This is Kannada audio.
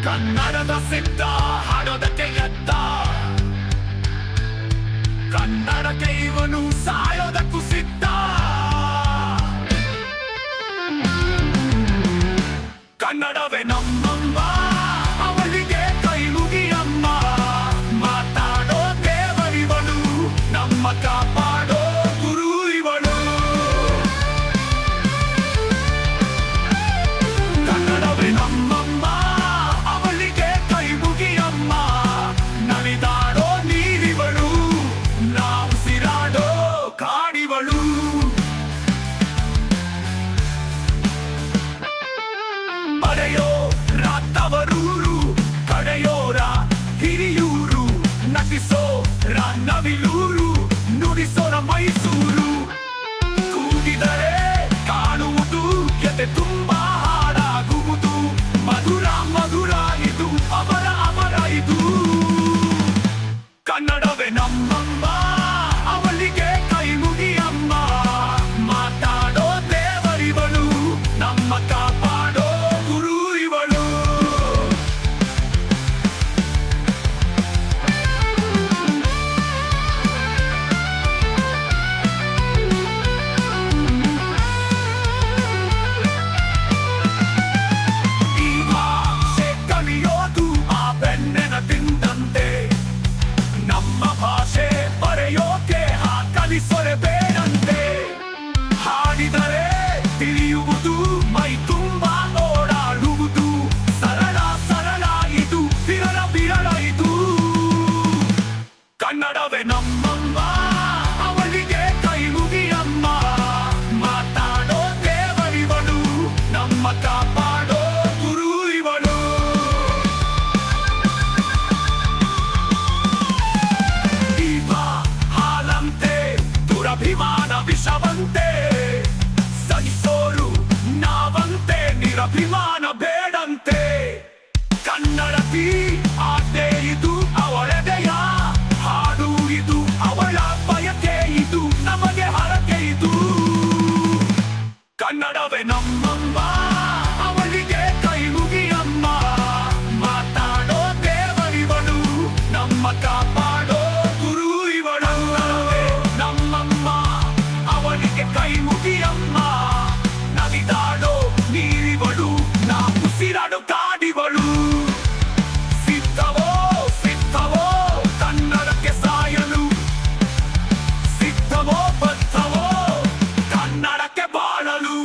ಕನ್ನಡದ ಸಿದ್ಧ ಹಾಡೋದಕ್ಕೆ ಎದ್ದ, ಕನ್ನಡಕ್ಕೆ ಇವನು ಸಾಯೋದಕ್ಕೂ ಸಿದ್ಧ. ಕನ್ನಡವೇ ನಮ್ಮಮ್ಮ, ಅವಳಿಗೆ ಕೈ ಮುಗಿಯಮ್ಮ. ಮಾತಾಡೋ ದೇವರಿವಳು, ನಮ್ಮ ಕಾಪಾಡೋ ಗುರು ಇವಳು. ಕನ್ನಡವೇ ನಮ್ಮಮ್ಮ, ಅವಳಿಗೆ ಕೈ ಮುಗಿಯಮ್ಮ. ನಲಿದಾಡೋ ನೀರಿವಳು, ನಾವು ಸಿರಾಡೋ ಕಾಡಿವಳು. ಪಡೆಯೋರ ತವರೂರು, ಕಡೆಯೋರ ಹಿರಿಯೂರು. ನಟಿಸೋರ ನವಿಲೂರು, ನುಡಿಸೋರ ಮೈಸೂರು. ಕೂಗಿದರೆ ಕಾಣುವುದು, ಎದೆ ತುಂಬ ಹಾಡಾಗುವುದು. ಮಧುರ ಮಧುರ ಇದು, ಅಮರ ಅಮರ ಇದು. ಕನ್ನಡವೇ ನಮ್ಮಮ್ಮ, ಅವಳಿಗೆ ಕೈ ಮುಗಿಯಮ್ಮ. ಮಾತಾಡೋ ದೇವರಿವಳು, ನಮ್ಮ ಕಾಪಾಡೋ ಗುರು ಇವಳು. ಈ ಭಾಷೆ ಕಲಿಯೋದು ಆ ಬೆನ್ನೆನ ತಿಂದಂತೆ. ನಮ್ಮ ಭಾಷೆ ಬರೆಯೋಕೆ ಕಲಿಸೊರೆ ಬೇಡಂತೆ. ಹಾಡಿದರೆ ತಿಳಿಯುವುದು, ಮೈ ತುಂಬ ಓಡಾಡುವುದು. ಸರಳ ಸರಳ ಇದು, ವಿರಳ ವಿರಳ ಇದು. ಕನ್ನಡವೇ ನಮ್ಮಮ್ಮ, ಅವಳಿಗೆ ಕೈ ಮುಗಿಯಮ್ಮ. ಮಾತಾಡೋ ದೇವರಿವಳು, ನಮ್ಮ ಕಾಪಾಡೋ ಗುರು ಇವಳು. ದೀಪ ಹಾಲಂತೆ, ದುರಭಿಮಾನ ವಿಷವಂತೆ. ಸಹಿಸೋರು ನಾವಂತೆ, ನಿರಭಿಮಾನ ಬೇಡಂತೆ. ಕನ್ನಡತಿ ಆಜ್ಞೆ ಇದು, ಅವಳದೆಯ ಹಾಡು ಇದು. ಅವಳ ಬಯಕೆ ಇದು, ನಮಗೆ ಹರಕೆ ಇದು. ಕನ್ನಡವೇ ನಮ್ಮಮ್ಮ, ಅವಳಿಗೆ ಕೈ ಮುಗಿಯಮ್ಮ. ಮಾತಾಡೋ ದೇವರಿವಳು, ನಮ್ಮ ಕಾಪಾಡೋ ಗುರು ಇವಳು. ನಮ್ಮಮ್ಮ, ಅವಳಿಗೆ ಕೈ ಮುಗಿಯಮ್ಮ. ನಲಿದಾಡೋ ನೀರಿವಳು, ನಾವು ಉಸಿರಾಡೋ ಕಾಡಿವಳು. ಸಿದ್ಧವೋ ಸಿದ್ಧವೋ ಕನ್ನಡಕ್ಕೆ ಸಾಯಲು, ಸಿದ್ಧವೋ ಬದ್ಧವೋ ಕನ್ನಡಕ್ಕೆ ಬಾಳಲು.